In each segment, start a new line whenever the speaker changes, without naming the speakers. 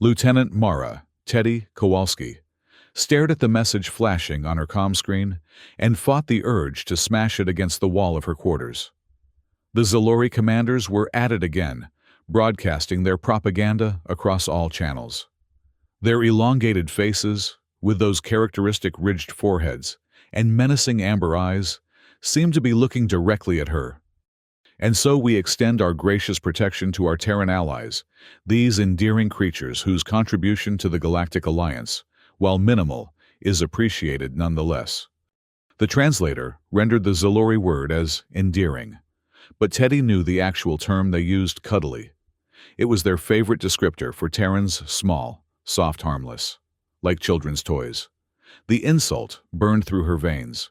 Lieutenant Mara, Teddy Kowalski, stared at the message flashing on her comm screen and fought the urge to smash it against the wall of her quarters. The Zalori commanders were at it again, broadcasting their propaganda across all channels. Their elongated faces, with those characteristic ridged foreheads and menacing amber eyes, seemed to be looking directly at her. And so we extend our gracious protection to our Terran allies, these endearing creatures whose contribution to the Galactic Alliance, while minimal, is appreciated nonetheless. The translator rendered the Zalori word as endearing, but Teddy knew the actual term they used, cuddly. It was their favorite descriptor for Terrans, small, soft, harmless, like children's toys. The insult burned through her veins.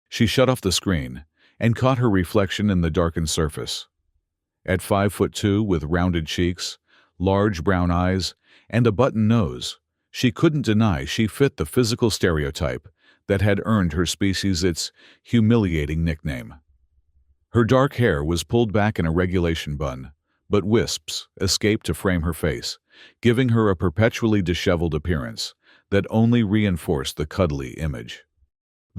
She shut off the screen and caught her reflection in the darkened surface. At 5'2", with rounded cheeks, large brown eyes, and a button nose, she couldn't deny she fit the physical stereotype that had earned her species its humiliating nickname. Her dark hair was pulled back in a regulation bun, but wisps escaped to frame her face, giving her a perpetually disheveled appearance that only reinforced the cuddly image.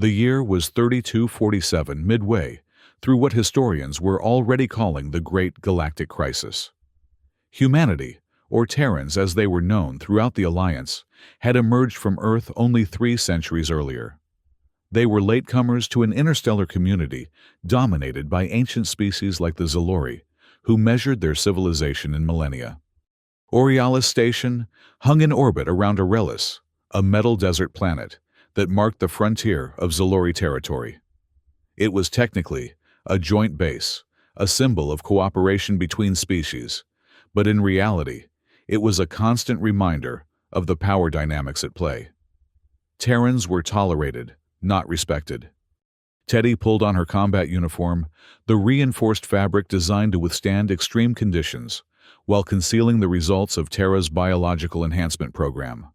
The year was 3247, midway through what historians were already calling the Great Galactic Crisis. Humanity, or Terrans as they were known throughout the Alliance, had emerged from Earth only 3 centuries earlier. They were latecomers to an interstellar community dominated by ancient species like the Zalori, who measured their civilization in millennia. Aurealis Station hung in orbit around Aurelis, a metal desert planet that marked the frontier of Zalori territory. It was technically a joint base, a symbol of cooperation between species, but in reality, it was a constant reminder of the power dynamics at play. Terrans were tolerated, not respected. Teddy pulled on her combat uniform, the reinforced fabric designed to withstand extreme conditions, while concealing the results of Terra's biological enhancement program.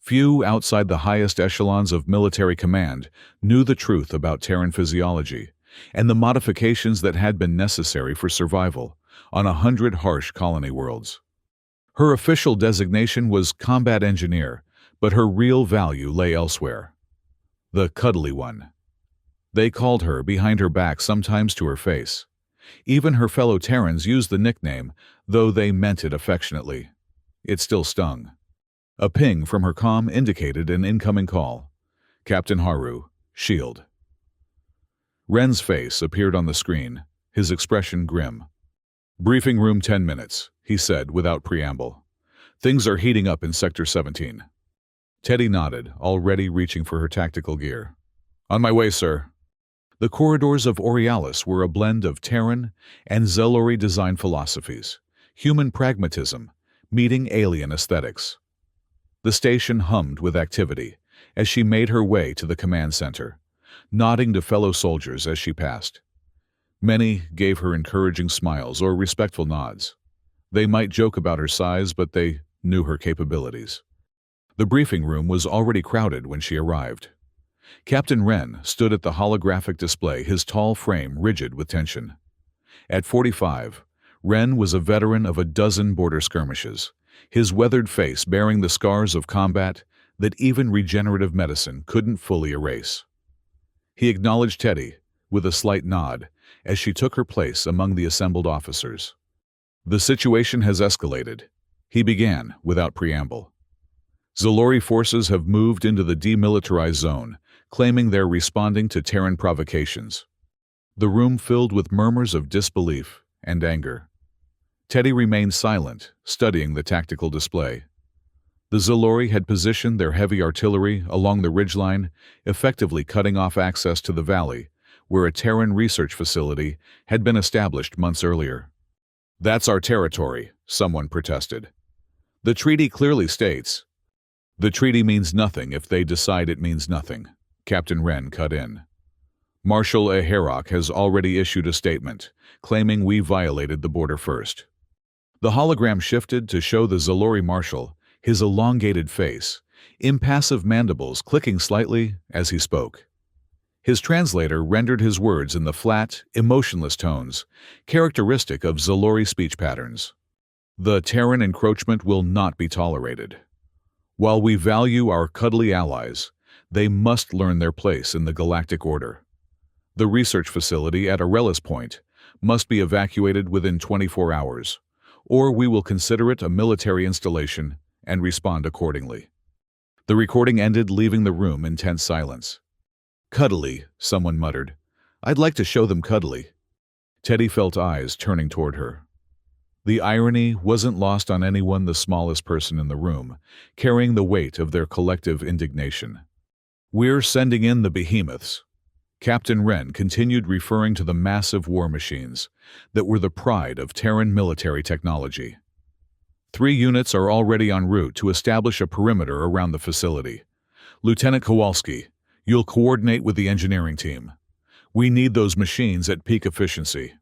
Few outside the highest echelons of military command knew the truth about Terran physiology and the modifications that had been necessary for survival on 100 harsh colony worlds. Her official designation was combat engineer, but her real value lay elsewhere. The cuddly one. They called her behind her back, sometimes to her face. Even her fellow Terrans used the nickname, though they meant it affectionately. It still stung. A ping from her comm indicated an incoming call. Captain Haru, Shield. Ren's face appeared on the screen, his expression grim. Briefing room 10 minutes, he said without preamble. Things are heating up in Sector 17. Teddy nodded, already reaching for her tactical gear. On my way, sir. The corridors of Aurealis were a blend of Terran and Zalori design philosophies, human pragmatism meeting alien aesthetics. The station hummed with activity as she made her way to the command center, nodding to fellow soldiers as she passed. Many gave her encouraging smiles or respectful nods. They might joke about her size, but they knew her capabilities. The briefing room was already crowded when she arrived. Captain Ren stood at the holographic display, his tall frame rigid with tension. At 45, Ren was a veteran of a dozen border skirmishes, his weathered face bearing the scars of combat that even regenerative medicine couldn't fully erase. He acknowledged Teddy with a slight nod as she took her place among the assembled officers. The situation has escalated, he began without preamble. Zalori forces have moved into the demilitarized zone, claiming they're responding to Terran provocations. The room filled with murmurs of disbelief and anger. Teddy remained silent, studying the tactical display. The Zalori had positioned their heavy artillery along the ridgeline, effectively cutting off access to the valley, where a Terran research facility had been established months earlier. That's our territory, someone protested. The treaty clearly states. The treaty means nothing if they decide it means nothing, Captain Ren cut in. Marshal Aherok has already issued a statement, claiming we violated the border first. The hologram shifted to show the Zalori marshal, his elongated face, impassive mandibles clicking slightly as he spoke. His translator rendered his words in the flat, emotionless tones, characteristic of Zalori speech patterns. The Terran encroachment will not be tolerated. While we value our cuddly allies, they must learn their place in the galactic order. The research facility at Arelis Point must be evacuated within 24 hours, or we will consider it a military installation and respond accordingly. The recording ended, leaving the room in tense silence. "Cuddly," someone muttered. "I'd like to show them Cuddly." Teddy felt eyes turning toward her. The irony wasn't lost on anyone, the smallest person in the room, carrying the weight of their collective indignation. "We're sending in the behemoths." Captain Wren continued, referring to the massive war machines that were the pride of Terran military technology. 3 units are already en route to establish a perimeter around the facility. Lieutenant Kowalski, you'll coordinate with the engineering team. We need those machines at peak efficiency.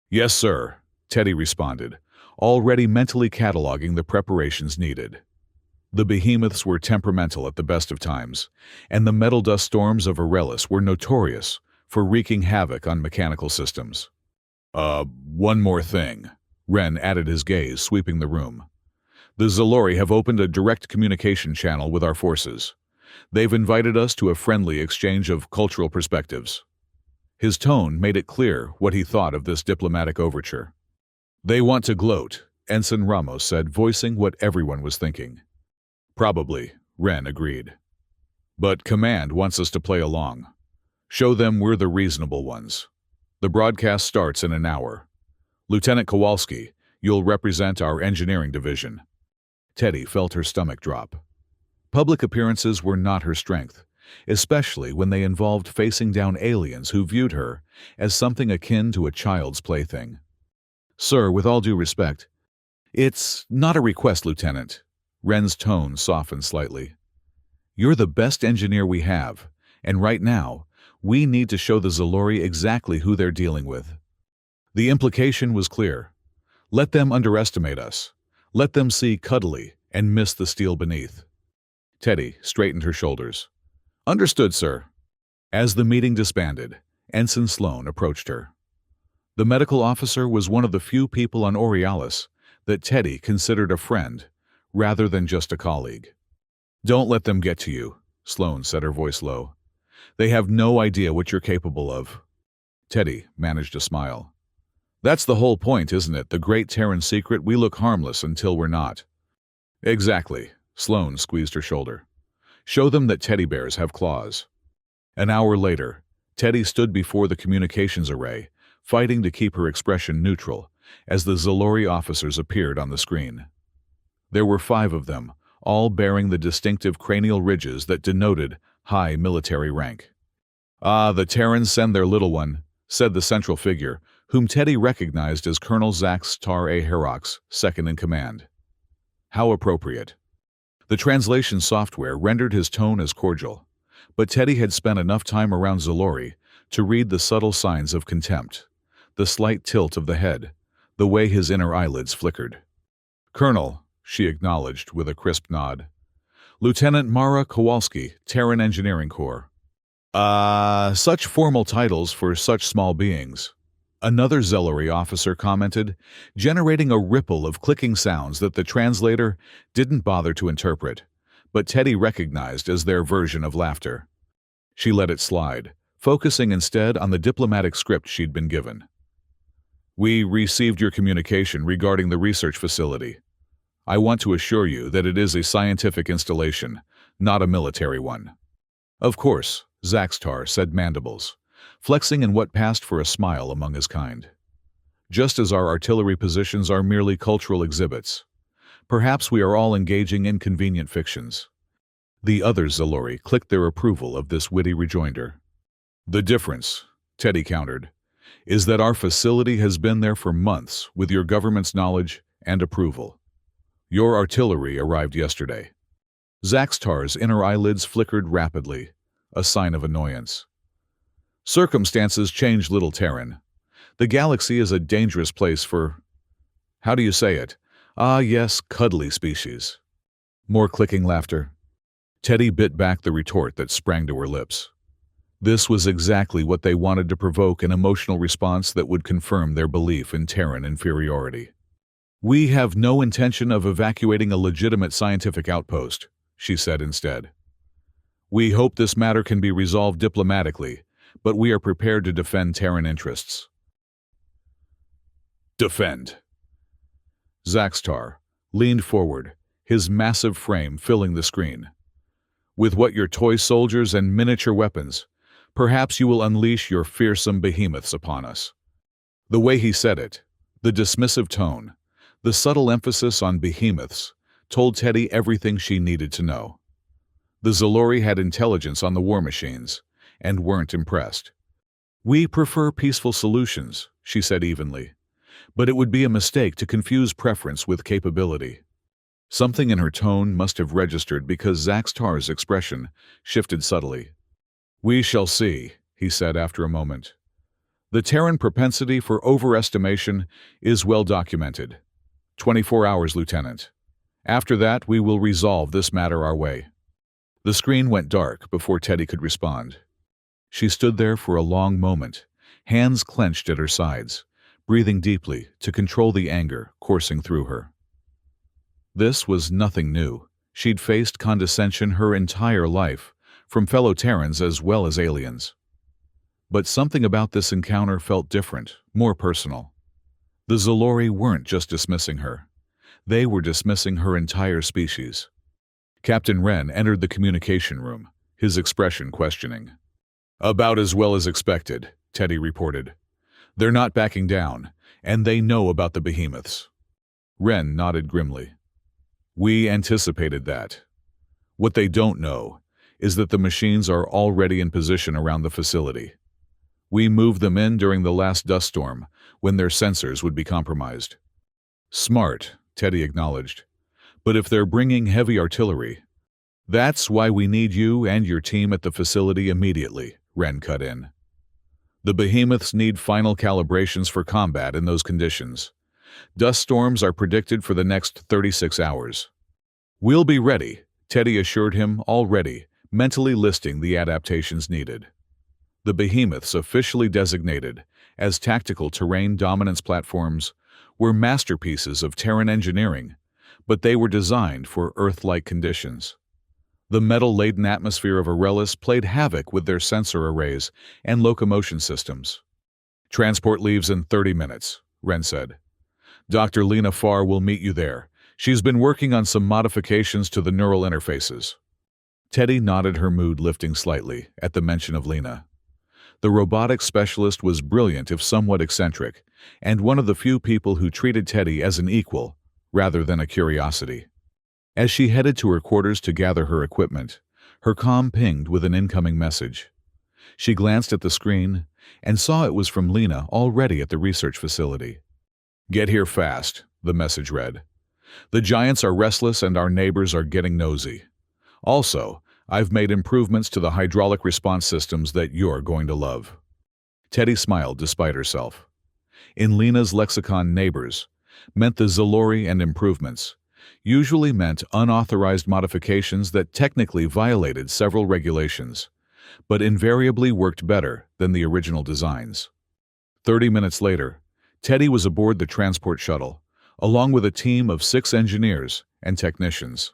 "Yes, sir," Teddy responded, already mentally cataloging the preparations needed. The behemoths were temperamental at the best of times, and the metal dust storms of Arelis were notorious for wreaking havoc on mechanical systems. One more thing," Wren added, his gaze sweeping the room. "The Zalori have opened a direct communication channel with our forces. They've invited us to a friendly exchange of cultural perspectives." His tone made it clear what he thought of this diplomatic overture. "They want to gloat," Ensign Ramos said, voicing what everyone was thinking. "Probably," Wren agreed. "But Command wants us to play along. Show them we're the reasonable ones. The broadcast starts in an hour. Lieutenant Kowalski, you'll represent our engineering division." Teddy felt her stomach drop. Public appearances were not her strength, especially when they involved facing down aliens who viewed her as something akin to a child's plaything. "Sir, with all due respect." "It's not a request, Lieutenant." Wren's tone softened slightly. "You're the best engineer we have, and right now, we need to show the Zalori exactly who they're dealing with." The implication was clear. Let them underestimate us. Let them see Cuddly and miss the steel beneath. Teddy straightened her shoulders. "Understood, sir." As the meeting disbanded, Ensign Sloan approached her. The medical officer was one of the few people on Aurealis that Teddy considered a friend rather than just a colleague. "Don't let them get to you," Sloan said, her voice low. "They have no idea what you're capable of." Teddy managed a smile. "That's the whole point, isn't it? The great Terran secret, we look harmless until we're not." "Exactly." Sloan squeezed her shoulder. "Show them that teddy bears have claws." An hour later, Teddy stood before the communications array, fighting to keep her expression neutral, as the Zalori officers appeared on the screen. There were 5 of them, all bearing the distinctive cranial ridges that denoted high military rank. "Ah, the Terrans send their little one," said the central figure, whom Teddy recognized as Colonel Zax Tar A. Herox, second in command. How appropriate. The translation software rendered his tone as cordial, but Teddy had spent enough time around Zalori to read the subtle signs of contempt, the slight tilt of the head, the way his inner eyelids flickered. "Colonel," she acknowledged with a crisp nod. "Lieutenant Mara Kowalski, Terran Engineering Corps." Such formal titles for such small beings," another Zalori officer commented, generating a ripple of clicking sounds that the translator didn't bother to interpret, but Teddy recognized as their version of laughter. She let it slide, focusing instead on the diplomatic script she'd been given. "We received your communication regarding the research facility. I want to assure you that it is a scientific installation, not a military one." "Of course," Zaxtar said, mandibles flexing in what passed for a smile among his kind. "Just as our artillery positions are merely cultural exhibits. Perhaps we are all engaging in convenient fictions." The other Zalori clicked their approval of this witty rejoinder. "The difference," Teddy countered, "is that our facility has been there for months with your government's knowledge and approval. Your artillery arrived yesterday." Zaxtar's inner eyelids flickered rapidly, a sign of annoyance. "Circumstances change, little Terran. The galaxy is a dangerous place for, how do you say it? Ah, yes, cuddly species." More clicking laughter. Teddy bit back the retort that sprang to her lips. This was exactly what they wanted, to provoke an emotional response that would confirm their belief in Terran inferiority. "We have no intention of evacuating a legitimate scientific outpost," she said instead. "We hope this matter can be resolved diplomatically, but we are prepared to defend Terran interests." Defend. Zaxtar leaned forward, his massive frame filling the screen. "With what your toy soldiers and miniature weapons, perhaps you will unleash your fearsome behemoths upon us." The way he said it, the dismissive tone, the subtle emphasis on behemoths, told Teddy everything she needed to know. The Zalori had intelligence on the war machines, and weren't impressed. "We prefer peaceful solutions," she said evenly, "but it would be a mistake to confuse preference with capability." Something in her tone must have registered because Zaxtar's expression shifted subtly. "We shall see," he said after a moment. "The Terran propensity for overestimation is well documented. 24 hours, Lieutenant. After that, we will resolve this matter our way." The screen went dark before Teddy could respond. She stood there for a long moment, hands clenched at her sides, breathing deeply to control the anger coursing through her. This was nothing new. She'd faced condescension her entire life, from fellow Terrans as well as aliens. But something about this encounter felt different, more personal. The Zalori weren't just dismissing her. They were dismissing her entire species. Captain Wren entered the communication room, his expression questioning. "About as well as expected," Teddy reported. "They're not backing down, and they know about the behemoths." Wren nodded grimly. "We anticipated that. What they don't know is that the machines are already in position around the facility. We moved them in during the last dust storm, when their sensors would be compromised." "Smart," Teddy acknowledged. "But if they're bringing heavy artillery—" "That's why we need you and your team at the facility immediately," Wren cut in. "The behemoths need final calibrations for combat in those conditions. Dust storms are predicted for the next 36 hours. "We'll be ready," Teddy assured him, already, mentally listing the adaptations needed. The behemoths, officially designated as tactical terrain dominance platforms, were masterpieces of Terran engineering, but they were designed for Earth-like conditions. The metal-laden atmosphere of Aurelis played havoc with their sensor arrays and locomotion systems. "Transport leaves in 30 minutes, Wren said. "Dr. Lena Farr will meet you there. She's been working on some modifications to the neural interfaces." Teddy nodded, her mood lifting slightly at the mention of Lena. The robotics specialist was brilliant if somewhat eccentric, and one of the few people who treated Teddy as an equal rather than a curiosity. As she headed to her quarters to gather her equipment, her comm pinged with an incoming message. She glanced at the screen and saw it was from Lena, already at the research facility. "Get here fast," the message read. "The giants are restless and our neighbors are getting nosy. Also, I've made improvements to the hydraulic response systems that you're going to love." Teddy smiled despite herself. In Lena's lexicon, neighbors meant the Zalori, and improvements usually meant unauthorized modifications that technically violated several regulations, but invariably worked better than the original designs. 30 minutes later, Teddy was aboard the transport shuttle, along with a team of 6 engineers and technicians.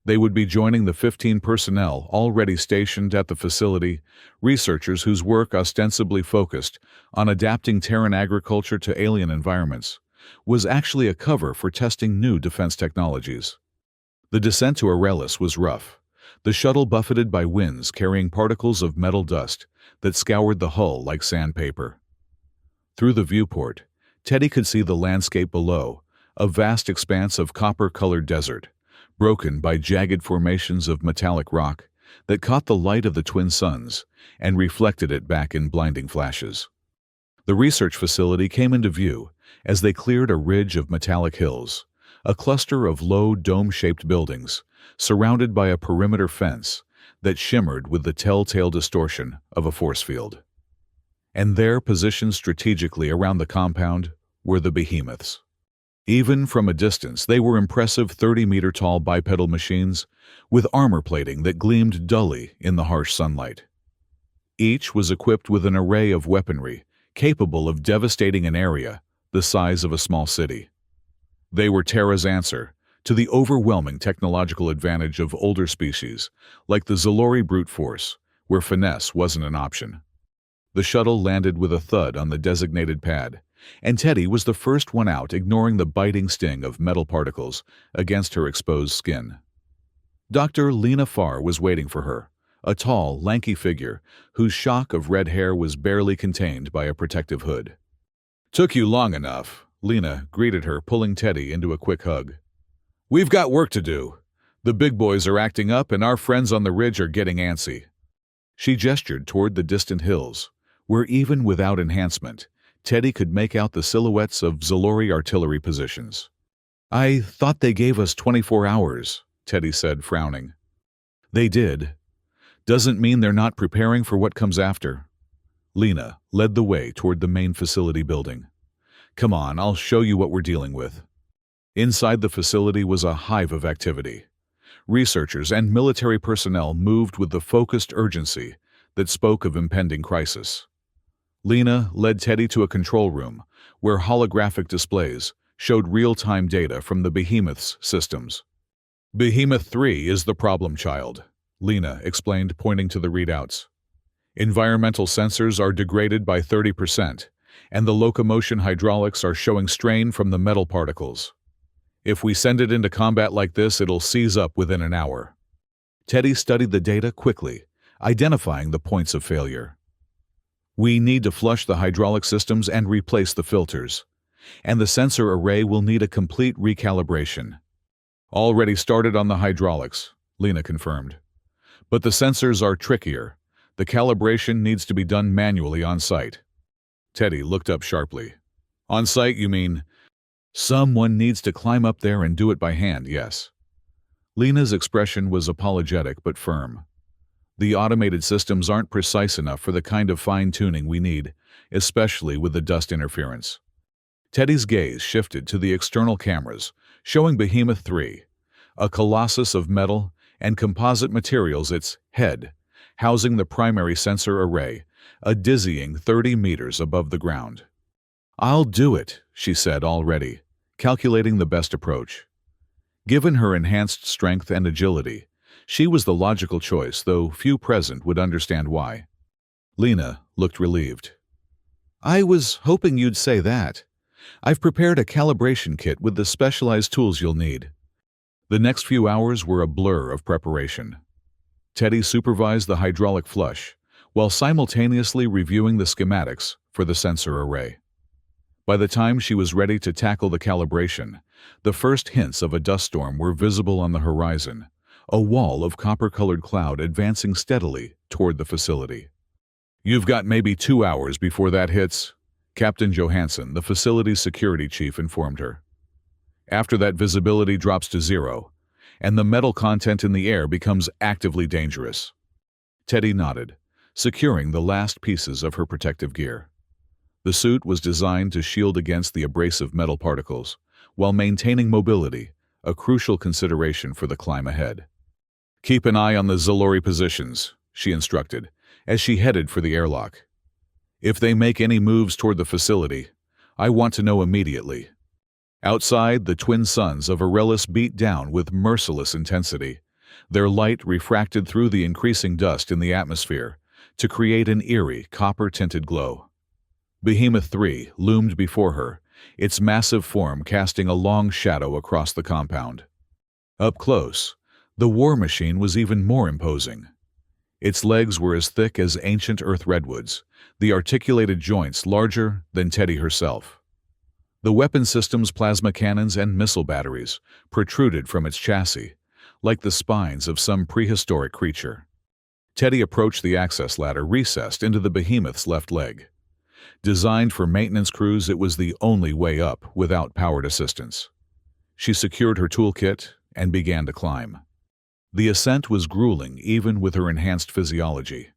They would be joining the 15 personnel already stationed at the facility, researchers whose work, ostensibly focused on adapting Terran agriculture to alien environments, was actually a cover for testing new defense technologies. The descent to Aurelis was rough, the shuttle buffeted by winds carrying particles of metal dust that scoured the hull like sandpaper. Through the viewport, Teddy could see the landscape below, a vast expanse of copper-colored desert, broken by jagged formations of metallic rock that caught the light of the twin suns and reflected it back in blinding flashes. The research facility came into view as they cleared a ridge of metallic hills, a cluster of low dome-shaped buildings surrounded by a perimeter fence that shimmered with the telltale distortion of a force field. And there, positioned strategically around the compound, were the behemoths. Even from a distance, they were impressive 30-meter-tall bipedal machines with armor plating that gleamed dully in the harsh sunlight. Each was equipped with an array of weaponry capable of devastating an area the size of a small city. They were Terra's answer to the overwhelming technological advantage of older species, like the Zalori brute force, where finesse wasn't an option. The shuttle landed with a thud on the designated pad, and Teddy was the first one out, ignoring the biting sting of metal particles against her exposed skin. Dr. Lena Farr was waiting for her, a tall, lanky figure whose shock of red hair was barely contained by a protective hood. "Took you long enough," Lena greeted her, pulling Teddy into a quick hug. "We've got work to do. The big boys are acting up and our friends on the ridge are getting antsy." She gestured toward the distant hills, where even without enhancement, Teddy could make out the silhouettes of Zalori artillery positions. "I thought they gave us 24 hours, Teddy said, frowning. "They did. Doesn't mean they're not preparing for what comes after." Lena led the way toward the main facility building. "Come on, I'll show you what we're dealing with." Inside the facility was a hive of activity. Researchers and military personnel moved with the focused urgency that spoke of impending crisis. Lena led Teddy to a control room where holographic displays showed real-time data from the Behemoth's systems. "Behemoth 3 is the problem child," Lena explained, pointing to the readouts. "Environmental sensors are degraded by 30%, and the locomotion hydraulics are showing strain from the metal particles. If we send it into combat like this, it'll seize up within an hour." Teddy studied the data quickly, identifying the points of failure. "We need to flush the hydraulic systems and replace the filters, and the sensor array will need a complete recalibration." "Already started on the hydraulics," Lena confirmed. "But the sensors are trickier. The calibration needs to be done manually on site." Teddy looked up sharply. "On site, you mean?" "Someone needs to climb up there and do it by hand, yes." Lena's expression was apologetic but firm. "The automated systems aren't precise enough for the kind of fine-tuning we need, especially with the dust interference." Teddy's gaze shifted to the external cameras, showing Behemoth 3, a colossus of metal and composite materials, its head housing the primary sensor array, a dizzying 30 meters above the ground. "I'll do it," she said, already calculating the best approach. Given her enhanced strength and agility, she was the logical choice, though few present would understand why. Lena looked relieved. "I was hoping you'd say that. I've prepared a calibration kit with the specialized tools you'll need." The next few hours were a blur of preparation. Teddy supervised the hydraulic flush, while simultaneously reviewing the schematics for the sensor array. By the time she was ready to tackle the calibration, the first hints of a dust storm were visible on the horizon, a wall of copper-colored cloud advancing steadily toward the facility. "You've got maybe 2 hours before that hits," Captain Johansson, the facility's security chief, informed her. "After that, visibility drops to 0, and the metal content in the air becomes actively dangerous." Teddy nodded, securing the last pieces of her protective gear. The suit was designed to shield against the abrasive metal particles, while maintaining mobility, a crucial consideration for the climb ahead. "Keep an eye on the Zalori positions," she instructed, as she headed for the airlock. "If they make any moves toward the facility, I want to know immediately." Outside, the twin suns of Aurelius beat down with merciless intensity, their light refracted through the increasing dust in the atmosphere to create an eerie, copper-tinted glow. Behemoth 3 loomed before her, its massive form casting a long shadow across the compound. Up close, the war machine was even more imposing. Its legs were as thick as ancient earth redwoods, the articulated joints larger than Teddy herself. The weapon system's plasma cannons and missile batteries protruded from its chassis, like the spines of some prehistoric creature. Teddy approached the access ladder recessed into the behemoth's left leg. Designed for maintenance crews, it was the only way up without powered assistance. She secured her toolkit and began to climb. The ascent was grueling even with her enhanced physiology.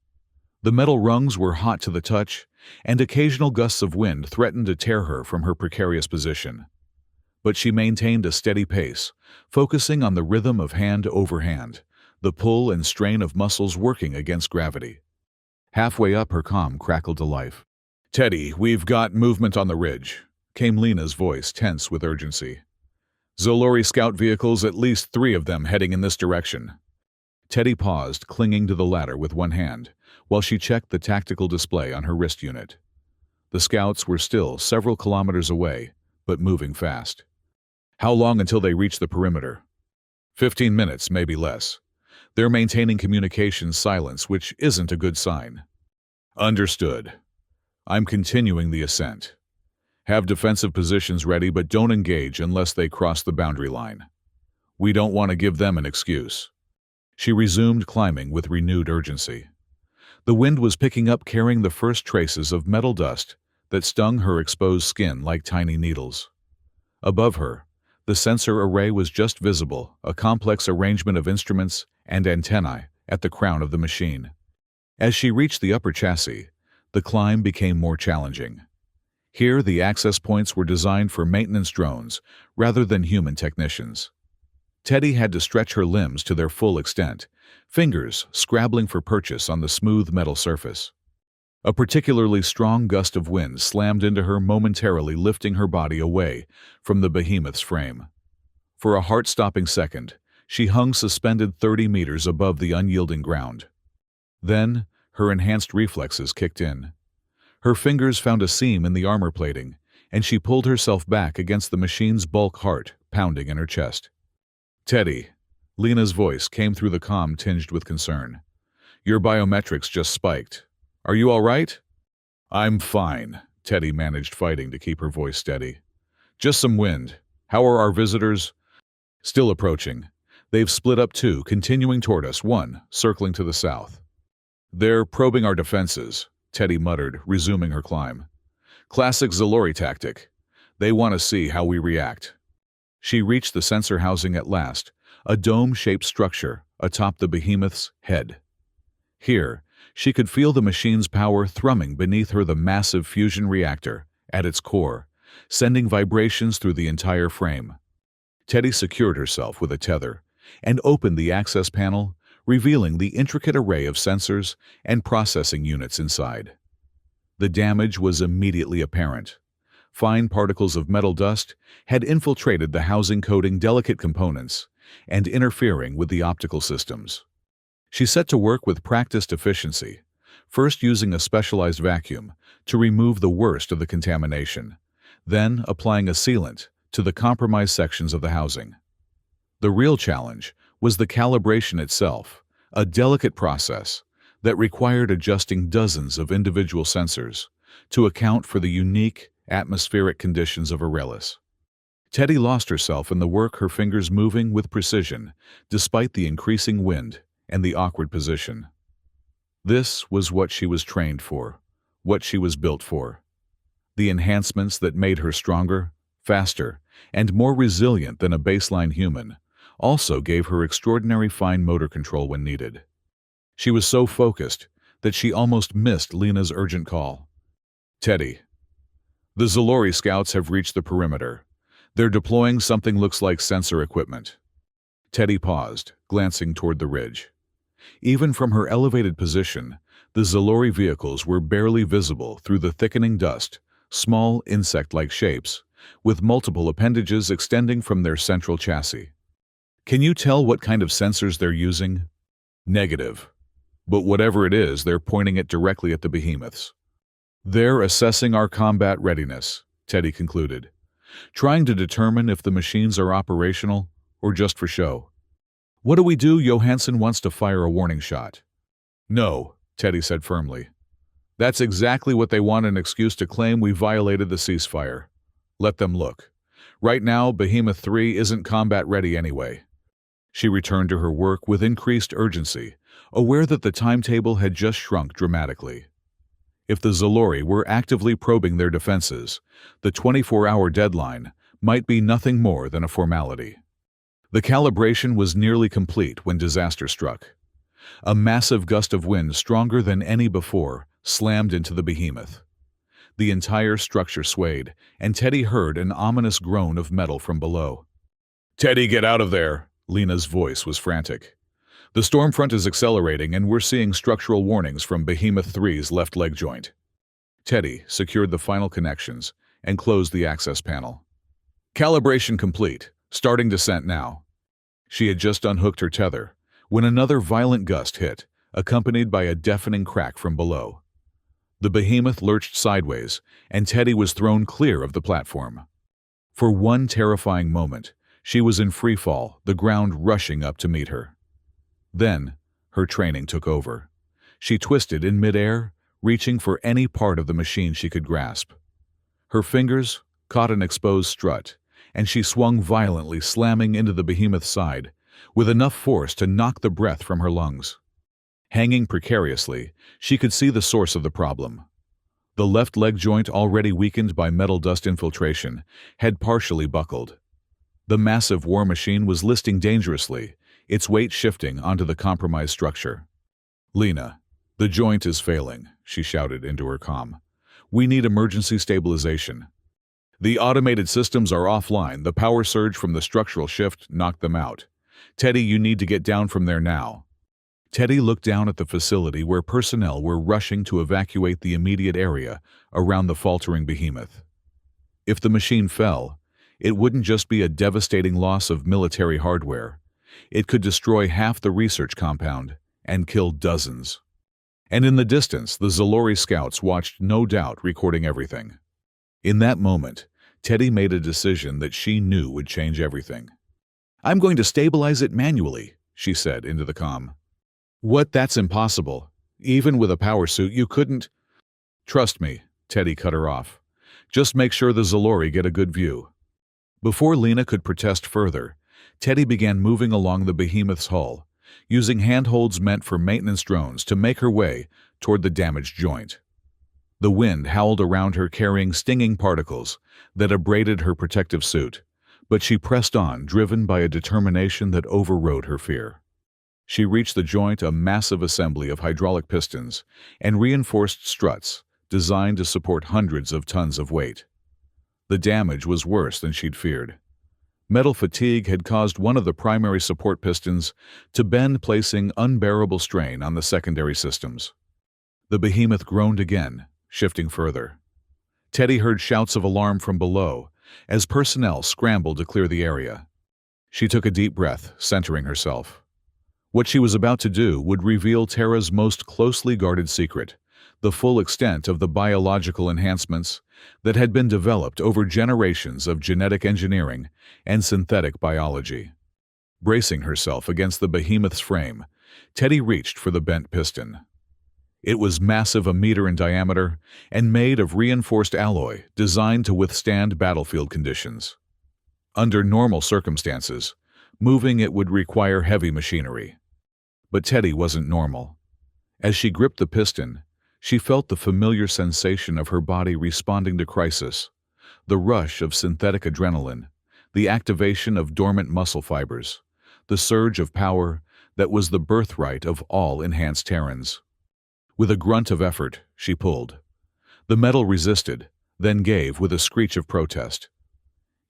The metal rungs were hot to the touch, and occasional gusts of wind threatened to tear her from her precarious position. But she maintained a steady pace, focusing on the rhythm of hand over hand, the pull and strain of muscles working against gravity. Halfway up, her comm crackled to life. "Teddy, we've got movement on the ridge," came Lena's voice, tense with urgency. Zolori scout vehicles, at least 3 of them heading in this direction. Teddy paused, clinging to the ladder with one hand, while she checked the tactical display on her wrist unit. The scouts were still several kilometers away, but moving fast. How long until they reach the perimeter? 15 minutes, maybe less. They're maintaining communications silence, which isn't a good sign. Understood. I'm continuing the ascent. Have defensive positions ready, but don't engage unless they cross the boundary line. We don't want to give them an excuse. She resumed climbing with renewed urgency. The wind was picking up, carrying the first traces of metal dust that stung her exposed skin like tiny needles. Above her, the sensor array was just visible, a complex arrangement of instruments and antennae at the crown of the machine. As she reached the upper chassis, the climb became more challenging. Here, the access points were designed for maintenance drones rather than human technicians. Teddy had to stretch her limbs to their full extent, fingers scrabbling for purchase on the smooth metal surface. A particularly strong gust of wind slammed into her, momentarily lifting her body away from the behemoth's frame. For a heart-stopping second, she hung suspended 30 meters above the unyielding ground. Then, her enhanced reflexes kicked in. Her fingers found a seam in the armor plating, and she pulled herself back against the machine's bulk, heart pounding in her chest. "Teddy," Lena's voice came through the comm, tinged with concern. "Your biometrics just spiked. Are you all right?" "I'm fine," Teddy managed, fighting to keep her voice steady. "Just some wind. How are our visitors?" "Still approaching. They've split up 2, continuing toward us, 1 circling to the south." "They're probing our defenses," Teddy muttered, resuming her climb. "Classic Zolori tactic. They want to see how we react." She reached the sensor housing at last, a dome-shaped structure atop the behemoth's head. Here, she could feel the machine's power thrumming beneath her, the massive fusion reactor at its core, sending vibrations through the entire frame. Teddy secured herself with a tether and opened the access panel, revealing the intricate array of sensors and processing units inside. The damage was immediately apparent. Fine particles of metal dust had infiltrated the housing, coating delicate components and interfering with the optical systems. She set to work with practiced efficiency, first using a specialized vacuum to remove the worst of the contamination, then applying a sealant to the compromised sections of the housing. The real challenge was the calibration itself, a delicate process that required adjusting dozens of individual sensors to account for the unique atmospheric conditions of Aurelis. Teddy lost herself in the work, her fingers moving with precision despite the increasing wind and the awkward position. This was what she was trained for, what she was built for. The enhancements that made her stronger, faster, and more resilient than a baseline human also gave her extraordinary fine motor control when needed. She was so focused that she almost missed Lena's urgent call. "Teddy, the Zolori scouts have reached the perimeter. They're deploying something looks like sensor equipment." Teddy paused, glancing toward the ridge. Even from her elevated position, the Zolori vehicles were barely visible through the thickening dust, small insect-like shapes, with multiple appendages extending from their central chassis. "Can you tell what kind of sensors they're using?" "Negative. But whatever it is, they're pointing it directly at the behemoths." "They're assessing our combat readiness," Teddy concluded, "trying to determine if the machines are operational or just for show." "What do we do?" Johansson wants to fire a warning shot. "No," Teddy said firmly. "That's exactly what they want, an excuse to claim we violated the ceasefire. Let them look. Right now, Behemoth 3 isn't combat ready anyway." She returned to her work with increased urgency, aware that the timetable had just shrunk dramatically. If the Zolori were actively probing their defenses, the 24-hour deadline might be nothing more than a formality. The calibration was nearly complete when disaster struck. A massive gust of wind, stronger than any before, slammed into the behemoth. The entire structure swayed, and Teddy heard an ominous groan of metal from below. "Teddy, get out of there!" Lena's voice was frantic. "The storm front is accelerating, and we're seeing structural warnings from Behemoth 3's left leg joint." Teddy secured the final connections and closed the access panel. "Calibration complete. Starting descent now. She had just unhooked her tether when another violent gust hit, accompanied by a deafening crack from below. The behemoth lurched sideways, and Teddy was thrown clear of the platform. For one terrifying moment, she was in free fall, the ground rushing up to meet her. Then, her training took over. She twisted in midair, reaching for any part of the machine she could grasp. Her fingers caught an exposed strut, and she swung violently, slamming into the behemoth's side, with enough force to knock the breath from her lungs. Hanging precariously, she could see the source of the problem. The left leg joint, already weakened by metal dust infiltration, had partially buckled. The massive war machine was listing dangerously, its weight shifting onto the compromised structure. "Lena, the joint is failing," she shouted into her comm. "We need emergency stabilization. The automated systems are offline. The power surge from the structural shift knocked them out. Teddy, you need to get down from there now." Teddy looked down at the facility where personnel were rushing to evacuate the immediate area around the faltering behemoth. If the machine fell, it wouldn't just be a devastating loss of military hardware. It could destroy half the research compound and kill dozens. And in the distance, the Zalori scouts watched, no doubt recording everything. In that moment, Teddy made a decision that she knew would change everything. "I'm going to stabilize it manually," she said into the comm. "What? That's impossible. Even with a power suit, you couldn't." "Trust me," Teddy cut her off. "Just make sure the Zalori get a good view." Before Lena could protest further, Teddy began moving along the behemoth's hull, using handholds meant for maintenance drones to make her way toward the damaged joint. The wind howled around her, carrying stinging particles that abraded her protective suit, but she pressed on, driven by a determination that overrode her fear. She reached the joint, a massive assembly of hydraulic pistons and reinforced struts designed to support hundreds of tons of weight. The damage was worse than she'd feared. Metal fatigue had caused one of the primary support pistons to bend, placing unbearable strain on the secondary systems. The behemoth groaned again, shifting further. Teddy heard shouts of alarm from below as personnel scrambled to clear the area. She took a deep breath, centering herself. What she was about to do would reveal Terra's most closely guarded secret, the full extent of the biological enhancements that had been developed over generations of genetic engineering and synthetic biology. Bracing herself against the behemoth's frame, Teddy reached for the bent piston. It was massive, a meter in diameter, and made of reinforced alloy designed to withstand battlefield conditions. Under normal circumstances, moving it would require heavy machinery. But Teddy wasn't normal. As she gripped the piston, she felt the familiar sensation of her body responding to crisis, the rush of synthetic adrenaline, the activation of dormant muscle fibers, the surge of power that was the birthright of all enhanced Terrans. With a grunt of effort, she pulled. The metal resisted, then gave with a screech of protest.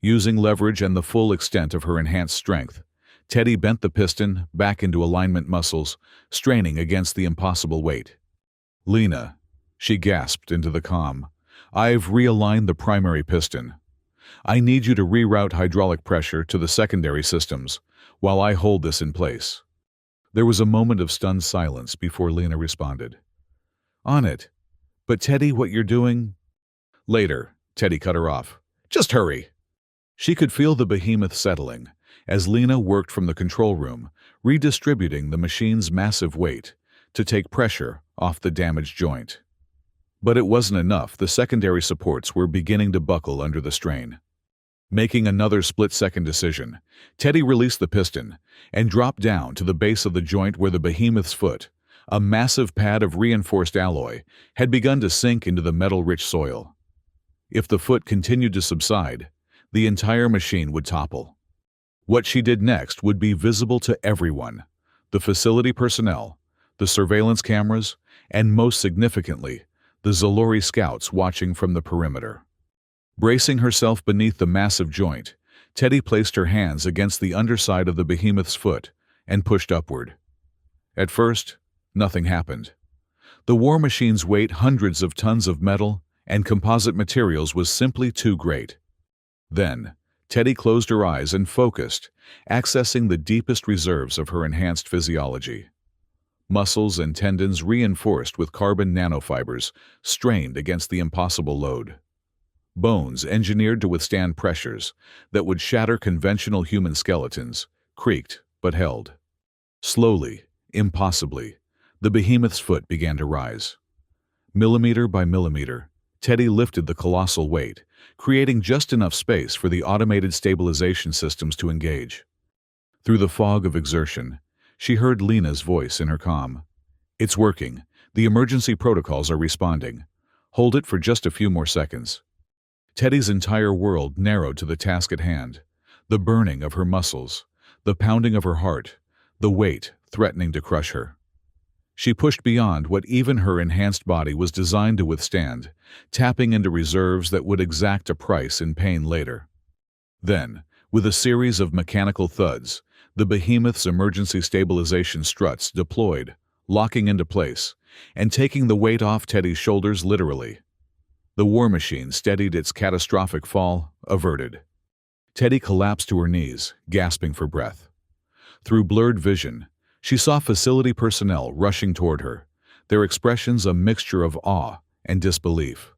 Using leverage and the full extent of her enhanced strength, Teddy bent the piston back into alignment muscles, straining against the impossible weight. "Lena," she gasped into the comm, "I've realigned the primary piston. I need you to reroute hydraulic pressure to the secondary systems while I hold this in place." There was a moment of stunned silence before Lena responded. "On it. But Teddy, what you're doing—" "Later," Teddy cut her off. "Just hurry." She could feel the behemoth settling as Lena worked from the control room, redistributing the machine's massive weight to take pressure off the damaged joint. But it wasn't enough. The secondary supports were beginning to buckle under the strain. Making another split-second decision, Teddy released the piston and dropped down to the base of the joint where the behemoth's foot, a massive pad of reinforced alloy, had begun to sink into the metal-rich soil. If the foot continued to subside, the entire machine would topple. What she did next would be visible to everyone: the facility personnel, the surveillance cameras, and most significantly, the Zalori scouts watching from the perimeter. Bracing herself beneath the massive joint, Teddy placed her hands against the underside of the behemoth's foot and pushed upward. At first, nothing happened. The war machine's weight, hundreds of tons of metal and composite materials, was simply too great. Then, Teddy closed her eyes and focused, accessing the deepest reserves of her enhanced physiology. Muscles and tendons reinforced with carbon nanofibers strained against the impossible load. Bones engineered to withstand pressures that would shatter conventional human skeletons creaked but held. Slowly, impossibly, the behemoth's foot began to rise. Millimeter by millimeter, Teddy lifted the colossal weight, creating just enough space for the automated stabilization systems to engage. Through the fog of exertion, she heard Lena's voice in her comm. "It's working. The emergency protocols are responding. Hold it for just a few more seconds." Teddy's entire world narrowed to the task at hand. The burning of her muscles, the pounding of her heart, the weight threatening to crush her. She pushed beyond what even her enhanced body was designed to withstand, tapping into reserves that would exact a price in pain later. Then, with a series of mechanical thuds, the behemoth's emergency stabilization struts deployed, locking into place, and taking the weight off Teddy's shoulders literally. The war machine steadied its catastrophic fall, averted. Teddy collapsed to her knees, gasping for breath. Through blurred vision, she saw facility personnel rushing toward her, their expressions a mixture of awe and disbelief.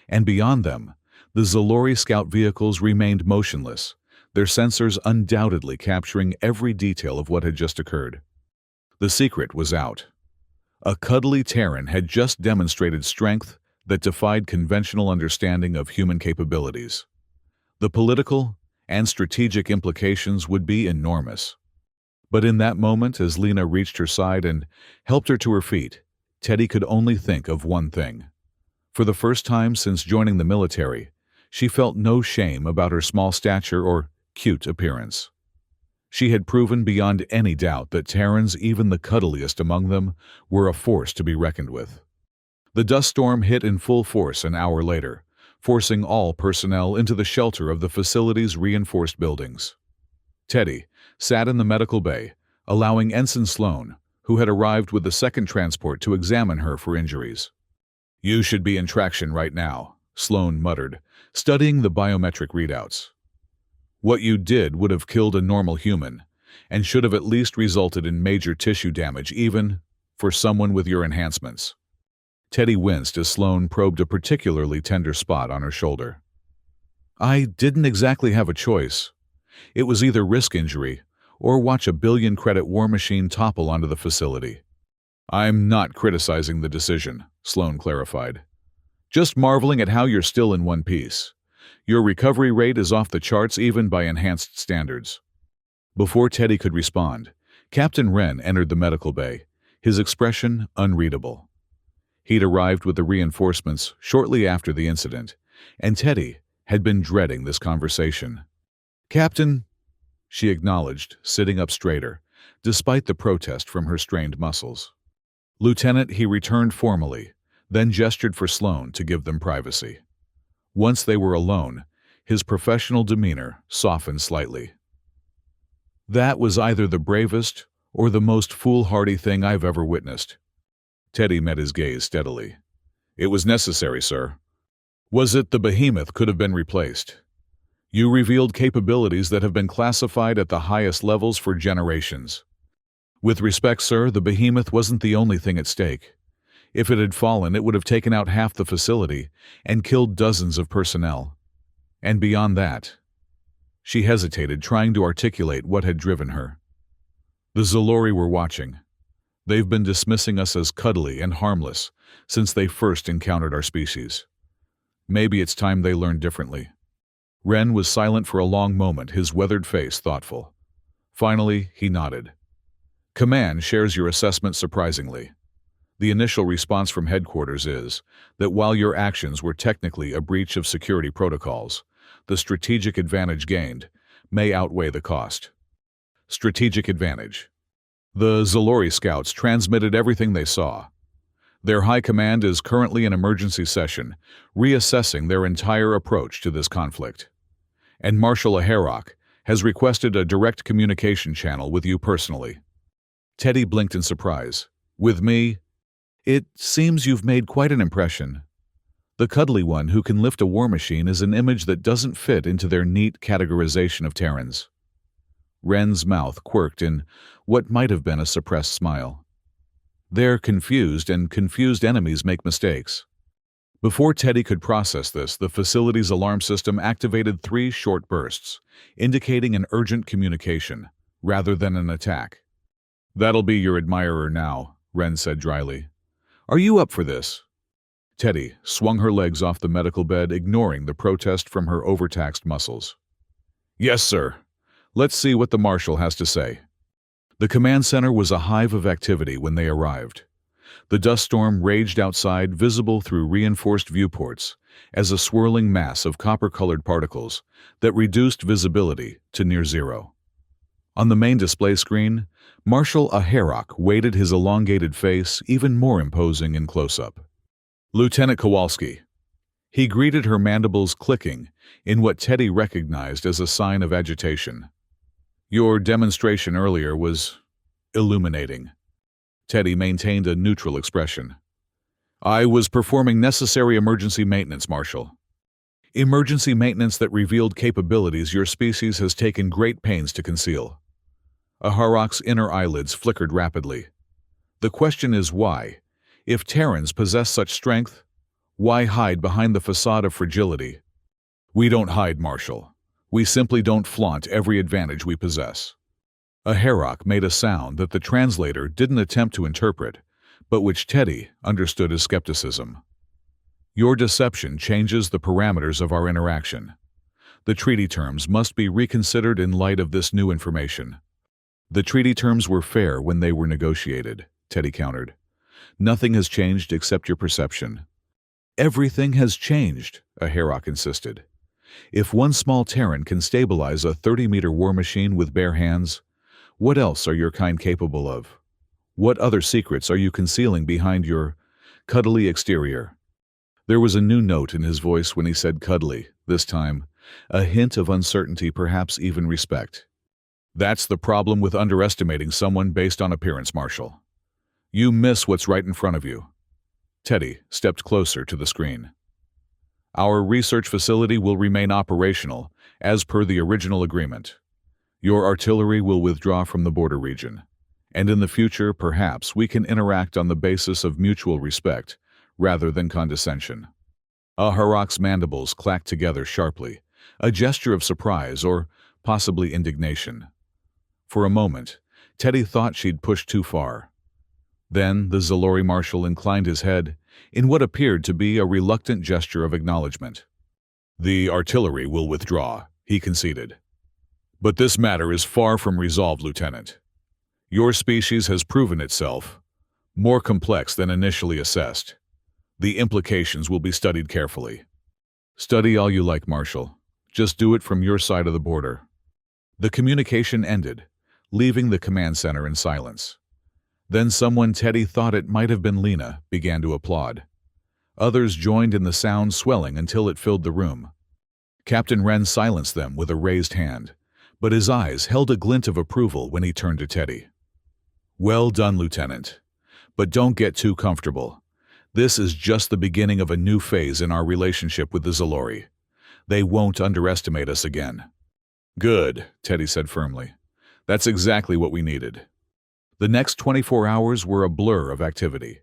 And beyond them, the Zalori scout vehicles remained motionless, their sensors undoubtedly capturing every detail of what had just occurred. The secret was out. A Cuddly Terran had just demonstrated strength that defied conventional understanding of human capabilities. The political and strategic implications would be enormous. But in that moment, as Lena reached her side and helped her to her feet, Teddy could only think of one thing. For the first time since joining the military, she felt no shame about her small stature or cute appearance. She had proven beyond any doubt that Terrans, even the cuddliest among them, were a force to be reckoned with. The dust storm hit in full force an hour later, forcing all personnel into the shelter of the facility's reinforced buildings. Teddy sat in the medical bay, allowing Ensign Sloan, who had arrived with the second transport, to examine her for injuries. "You should be in traction right now," Sloan muttered, studying the biometric readouts. "What you did would have killed a normal human, and should have at least resulted in major tissue damage, even for someone with your enhancements." Teddy winced as Sloan probed a particularly tender spot on her shoulder. "I didn't exactly have a choice. It was either risk injury or watch a billion-credit war machine topple onto the facility." "I'm not criticizing the decision," Sloan clarified. "Just marveling at how you're still in one piece. Your recovery rate is off the charts even by enhanced standards." Before Teddy could respond, Captain Wren entered the medical bay, his expression unreadable. He'd arrived with the reinforcements shortly after the incident, and Teddy had been dreading this conversation. "Captain," she acknowledged, sitting up straighter, despite the protest from her strained muscles. "Lieutenant," he returned formally, then gestured for Sloan to give them privacy. Once they were alone, his professional demeanor softened slightly. "That was either the bravest or the most foolhardy thing I've ever witnessed." Teddy met his gaze steadily. "It was necessary, sir. Was it the behemoth could have been replaced? You revealed capabilities that have been classified at the highest levels for generations. With respect, sir, the behemoth wasn't the only thing at stake. If it had fallen, it would have taken out half the facility and killed dozens of personnel. And beyond that..." She hesitated, trying to articulate what had driven her. "The Zalori were watching. They've been dismissing us as cuddly and harmless since they first encountered our species. Maybe it's time they learned differently." Wren was silent for a long moment, his weathered face thoughtful. Finally, he nodded. "Command shares your assessment surprisingly. The initial response from headquarters is that while your actions were technically a breach of security protocols, the strategic advantage gained may outweigh the cost." Strategic advantage. The Zalori scouts transmitted everything they saw. Their high command is currently in emergency session, reassessing their entire approach to this conflict. And Marshal Aharok has requested a direct communication channel with you personally. Teddy blinked in surprise. "With me? It seems you've made quite an impression." The cuddly one who can lift a war machine is an image that doesn't fit into their neat categorization of Terrans. Ren's mouth quirked in what might have been a suppressed smile. They're confused, and confused enemies make mistakes. Before Teddy could process this, the facility's alarm system activated 3 short bursts, indicating an urgent communication, rather than an attack. "That'll be your admirer now," Ren said dryly. "Are you up for this?" Teddy swung her legs off the medical bed, ignoring the protest from her overtaxed muscles. "Yes, sir. Let's see what the Marshal has to say." The command center was a hive of activity when they arrived. The dust storm raged outside, visible through reinforced viewports, as a swirling mass of copper-colored particles that reduced visibility to near zero. On the main display screen, Marshal Aharok weighted his elongated face, even more imposing in close-up. "Lieutenant Kowalski." He greeted her, mandibles clicking in what Teddy recognized as a sign of agitation. "Your demonstration earlier was illuminating." Teddy maintained a neutral expression. "I was performing necessary emergency maintenance, Marshal. Emergency maintenance that revealed capabilities your species has taken great pains to conceal." Aharok's inner eyelids flickered rapidly. "The question is why? If Terrans possess such strength, why hide behind the facade of fragility?" "We don't hide, Marshal. We simply don't flaunt every advantage we possess." Aharok made a sound that the translator didn't attempt to interpret, but which Teddy understood as skepticism. "Your deception changes the parameters of our interaction. The treaty terms must be reconsidered in light of this new information." "The treaty terms were fair when they were negotiated," Teddy countered. "Nothing has changed except your perception." "Everything has changed," Aharok insisted. "If one small Terran can stabilize a 30-meter war machine with bare hands, what else are your kind capable of? What other secrets are you concealing behind your cuddly exterior?" There was a new note in his voice when he said cuddly, this time, a hint of uncertainty, perhaps even respect. "That's the problem with underestimating someone based on appearance, Marshal. You miss what's right in front of you." Teddy stepped closer to the screen. "Our research facility will remain operational, as per the original agreement. Your artillery will withdraw from the border region, and in the future, perhaps, we can interact on the basis of mutual respect, rather than condescension." Aharok's mandibles clacked together sharply, a gesture of surprise or possibly indignation. For a moment, Teddy thought she'd pushed too far. Then the Zalori Marshal inclined his head in what appeared to be a reluctant gesture of acknowledgement. "The artillery will withdraw," he conceded. "But this matter is far from resolved, Lieutenant. Your species has proven itself more complex than initially assessed. The implications will be studied carefully." "Study all you like, Marshal. Just do it from your side of the border." The communication ended, leaving the command center in silence. Then someone Teddy thought it might have been Lena began to applaud. Others joined in the sound, swelling until it filled the room. Captain Ren silenced them with a raised hand, but his eyes held a glint of approval when he turned to Teddy. "Well done, Lieutenant. But don't get too comfortable. This is just the beginning of a new phase in our relationship with the Zalori. They won't underestimate us again." "Good," Teddy said firmly. "That's exactly what we needed." The next 24 hours were a blur of activity.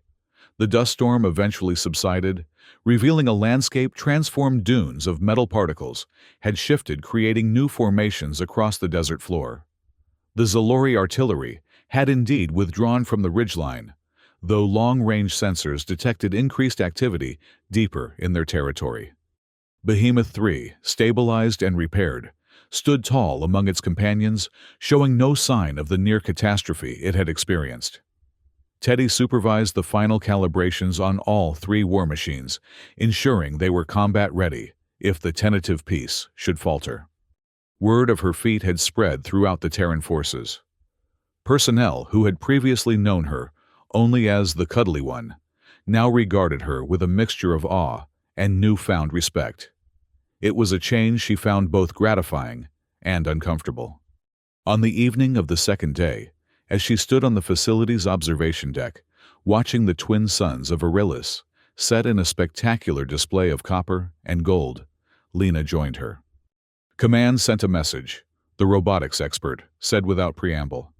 The dust storm eventually subsided, revealing a landscape transformed. Dunes of metal particles had shifted, creating new formations across the desert floor. The Zalori artillery had indeed withdrawn from the ridgeline, though long-range sensors detected increased activity deeper in their territory. Behemoth 3, stabilized and repaired, stood tall among its companions, showing no sign of the near catastrophe it had experienced. Teddy supervised the final calibrations on all 3 war machines, ensuring they were combat-ready if the tentative peace should falter. Word of her feat had spread throughout the Terran forces. Personnel who had previously known her only as the Cuddly One now regarded her with a mixture of awe and newfound respect. It was a change she found both gratifying and uncomfortable. On the evening of the second day, as she stood on the facility's observation deck, watching the twin suns of Arillis set in a spectacular display of copper and gold. Lena joined her. Command sent a message, the robotics expert said without preamble.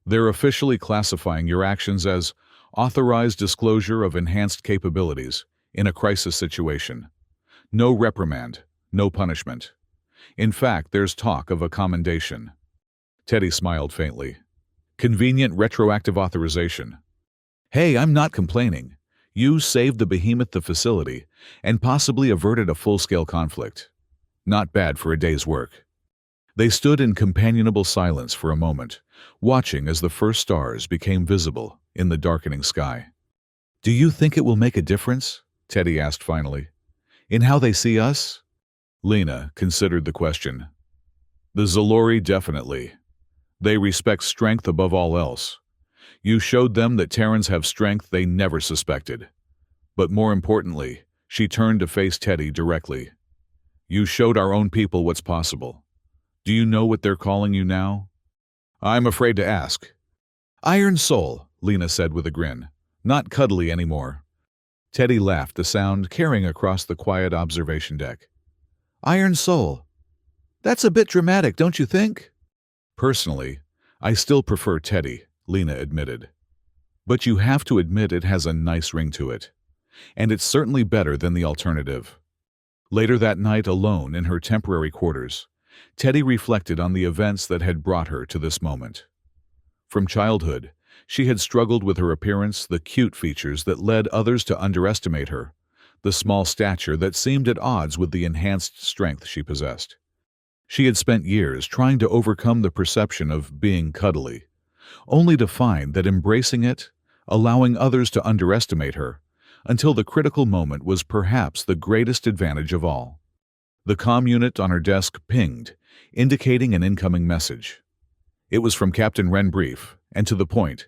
They're officially classifying your actions as authorized disclosure of enhanced capabilities in a crisis situation. No reprimand, no punishment. In fact, there's talk of a commendation. Teddy smiled faintly. Convenient retroactive authorization. Hey, I'm not complaining. You saved the behemoth the facility and possibly averted a full-scale conflict. Not bad for a day's work. They stood in companionable silence for a moment, watching as the first stars became visible in the darkening sky. Do you think it will make a difference? Teddy asked finally. In how they see us? Lena considered the question. The Zalori definitely. They respect strength above all else. You showed them that Terrans have strength they never suspected. But more importantly, she turned to face Teddy directly. You showed our own people what's possible. Do you know what they're calling you now? I'm afraid to ask. Iron Soul, Lena said with a grin. Not Cuddly anymore. Teddy laughed, the sound carrying across the quiet observation deck. Iron Soul. That's a bit dramatic, don't you think? Personally, I still prefer Teddy, Lena admitted. But you have to admit it has a nice ring to it. And it's certainly better than the alternative. Later that night, alone in her temporary quarters, Teddy reflected on the events that had brought her to this moment. From childhood, she had struggled with her appearance, the cute features that led others to underestimate her, the small stature that seemed at odds with the enhanced strength she possessed. She had spent years trying to overcome the perception of being cuddly, only to find that embracing it, allowing others to underestimate her, until the critical moment was perhaps the greatest advantage of all. The comm unit on her desk pinged, indicating an incoming message. It was from Captain Wren, brief, and to the point.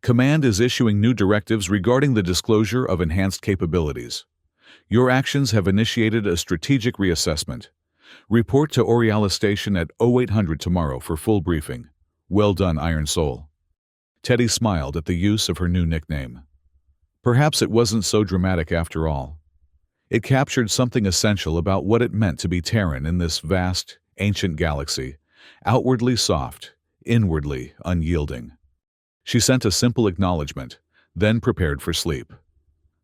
Command is issuing new directives regarding the disclosure of enhanced capabilities. Your actions have initiated a strategic reassessment. Report to Oriala Station at 0800 tomorrow for full briefing. Well done, Iron Soul. Teddy smiled at the use of her new nickname. Perhaps it wasn't so dramatic after all. It captured something essential about what it meant to be Terran in this vast, ancient galaxy, outwardly soft, inwardly unyielding. She sent a simple acknowledgement, then prepared for sleep.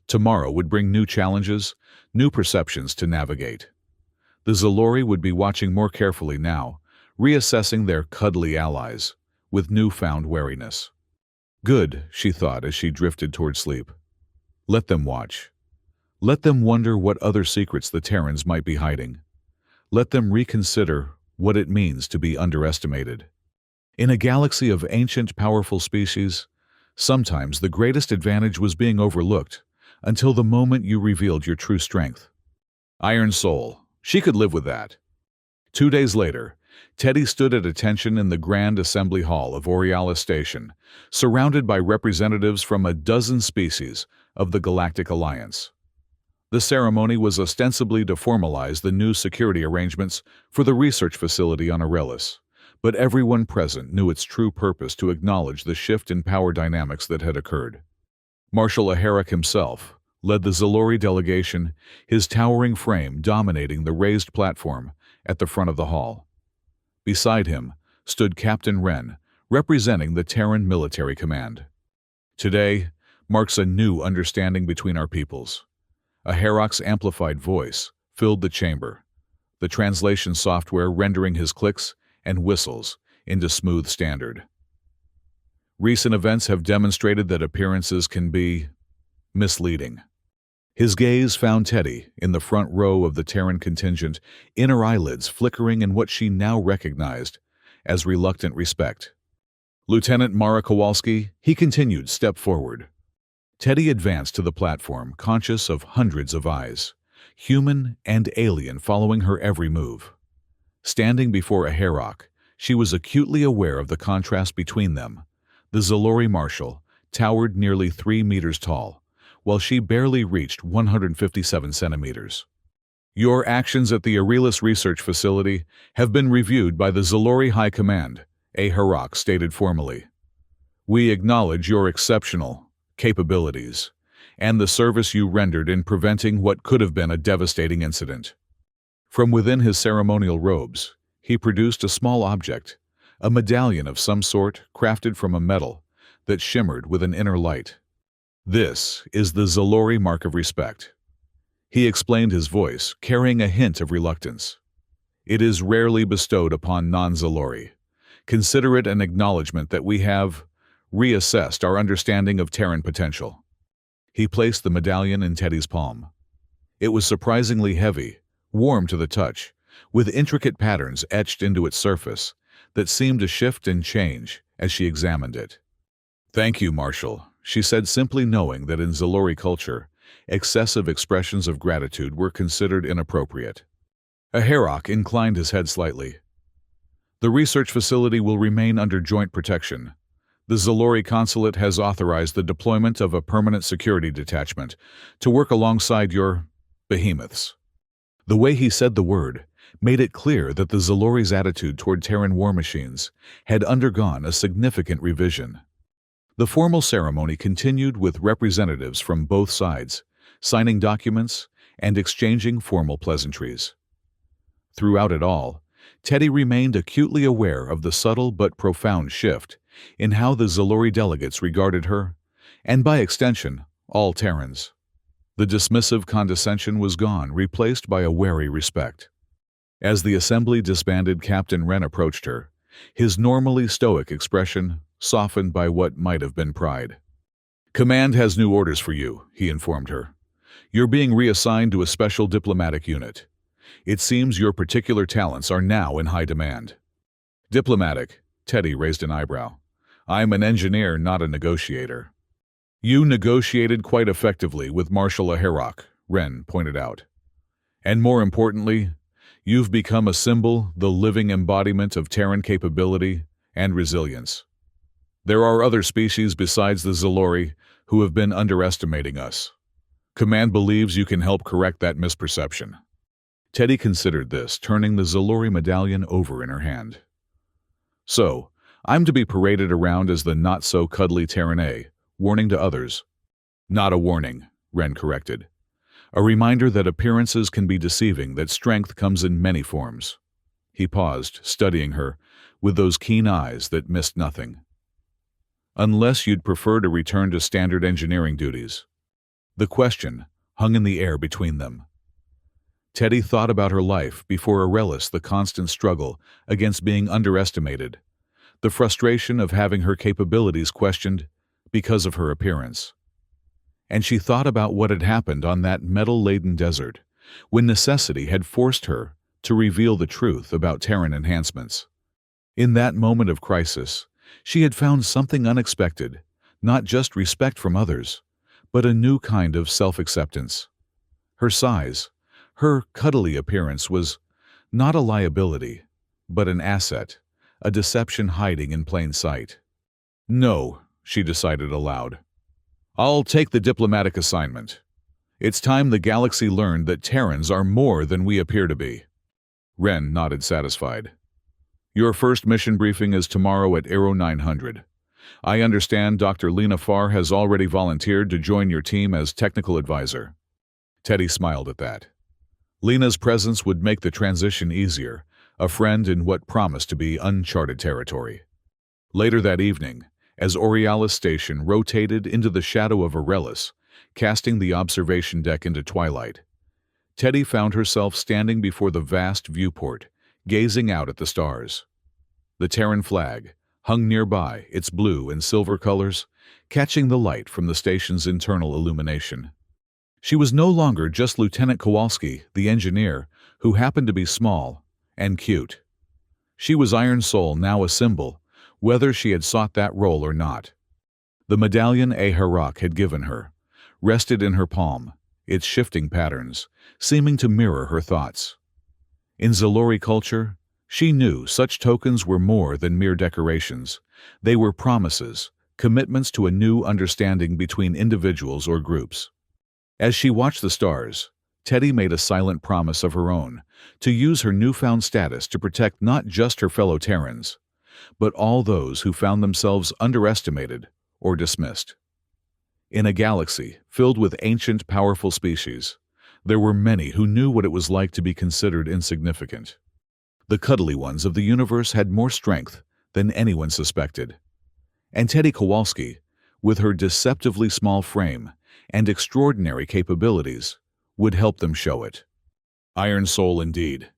Tomorrow would bring new challenges, new perceptions to navigate. The Zalori would be watching more carefully now, reassessing their cuddly allies, with newfound wariness. Good, she thought as she drifted toward sleep. Let them watch. Let them wonder what other secrets the Terrans might be hiding. Let them reconsider what it means to be underestimated. In a galaxy of ancient, powerful species, sometimes the greatest advantage was being overlooked until the moment you revealed your true strength. Iron Soul, she could live with that. 2 days later, Teddy stood at attention in the Grand Assembly Hall of Oriala Station, surrounded by representatives from a dozen species of the Galactic Alliance. The ceremony was ostensibly to formalize the new security arrangements for the research facility on Aurelis, but everyone present knew its true purpose to acknowledge the shift in power dynamics that had occurred. Marshal Aharak himself led the Zalori delegation, his towering frame dominating the raised platform at the front of the hall. Beside him stood Captain Wren, representing the Terran Military Command. Today marks a new understanding between our peoples. Aharak's amplified voice filled the chamber, the translation software rendering his clicks and whistles into smooth standard. Recent events have demonstrated that appearances can be misleading. His gaze found Teddy in the front row of the Terran contingent, inner eyelids flickering in what she now recognized as reluctant respect. Lieutenant Mara Kowalski, he continued, step forward. Teddy advanced to the platform, conscious of hundreds of eyes, human and alien, following her every move. Standing before Aharak, she was acutely aware of the contrast between them. The Zalori Marshal towered nearly 3 meters tall, while she barely reached 157 centimeters. Your actions at the Aurelis Research Facility have been reviewed by the Zalori High Command, Aharak stated formally. We acknowledge your exceptional capabilities and the service you rendered in preventing what could have been a devastating incident." From within his ceremonial robes, he produced a small object, a medallion of some sort crafted from a metal that shimmered with an inner light. "This is the Zalori mark of respect," he explained, his voice carrying a hint of reluctance. "It is rarely bestowed upon non-Zalori. Consider it an acknowledgement that we have reassessed our understanding of Terran potential." He placed the medallion in Teddy's palm. It was surprisingly heavy, warm to the touch, with intricate patterns etched into its surface that seemed to shift and change as she examined it. "Thank you, Marshal," she said, simply, knowing that in Zalori culture, excessive expressions of gratitude were considered inappropriate. Aherok inclined his head slightly. "The research facility will remain under joint protection. The Zalori consulate has authorized the deployment of a permanent security detachment to work alongside your behemoths." The way he said the word made it clear that the Zalori's attitude toward Terran war machines had undergone a significant revision. The formal ceremony continued with representatives from both sides, signing documents and exchanging formal pleasantries. Throughout it all, Teddy remained acutely aware of the subtle but profound shift in how the Zalori delegates regarded her, and by extension, all Terrans. The dismissive condescension was gone, replaced by a wary respect. As the assembly disbanded, Captain Wren approached her, his normally stoic expression softened by what might have been pride. "Command has new orders for you," he informed her. "You're being reassigned to a special diplomatic unit. It seems your particular talents are now in high demand." "Diplomatic?" Teddy raised an eyebrow. "I'm an engineer, not a negotiator." "You negotiated quite effectively with Marshal Aherok," Wren pointed out. "And more importantly, you've become a symbol, the living embodiment of Terran capability and resilience. There are other species besides the Zalori who have been underestimating us. Command believes you can help correct that misperception." Teddy considered this, turning the Zalori medallion over in her hand. "So, I'm to be paraded around as the not-so-cuddly Terran, warning to others." "Not a warning," Wren corrected. "A reminder that appearances can be deceiving, that strength comes in many forms." He paused, studying her, with those keen eyes that missed nothing. "Unless you'd prefer to return to standard engineering duties." The question hung in the air between them. Teddy thought about her life before Aurelis, the constant struggle against being underestimated, the frustration of having her capabilities questioned because of her appearance. And she thought about what had happened on that metal-laden desert, when necessity had forced her to reveal the truth about Terran enhancements. In that moment of crisis, she had found something unexpected, not just respect from others, but a new kind of self-acceptance. Her size, her cuddly appearance was not a liability, but an asset, a deception hiding in plain sight. "No," she decided aloud. "I'll take the diplomatic assignment. It's time the galaxy learned that Terrans are more than we appear to be." Wren nodded, satisfied. "Your first mission briefing is tomorrow at Aero 900. I understand Dr. Lena Farr has already volunteered to join your team as technical advisor." Teddy smiled at that. Lena's presence would make the transition easier, a friend in what promised to be uncharted territory. Later that evening, as Aurealis Station rotated into the shadow of Aurelis, casting the observation deck into twilight, Teddy found herself standing before the vast viewport, gazing out at the stars. The Terran flag hung nearby, its blue and silver colors catching the light from the station's internal illumination. She was no longer just Lieutenant Kowalski, the engineer, who happened to be small and cute. She was Iron Soul, now a symbol, whether she had sought that role or not. The medallion Aherok had given her rested in her palm, its shifting patterns seeming to mirror her thoughts. In Zalori culture, she knew such tokens were more than mere decorations. They were promises, commitments to a new understanding between individuals or groups. As she watched the stars, Teddy made a silent promise of her own, to use her newfound status to protect not just her fellow Terrans, but all those who found themselves underestimated or dismissed. In a galaxy filled with ancient, powerful species, there were many who knew what it was like to be considered insignificant. The cuddly ones of the universe had more strength than anyone suspected. And Teddy Kowalski, with her deceptively small frame and extraordinary capabilities, would help them show it. Iron soul indeed.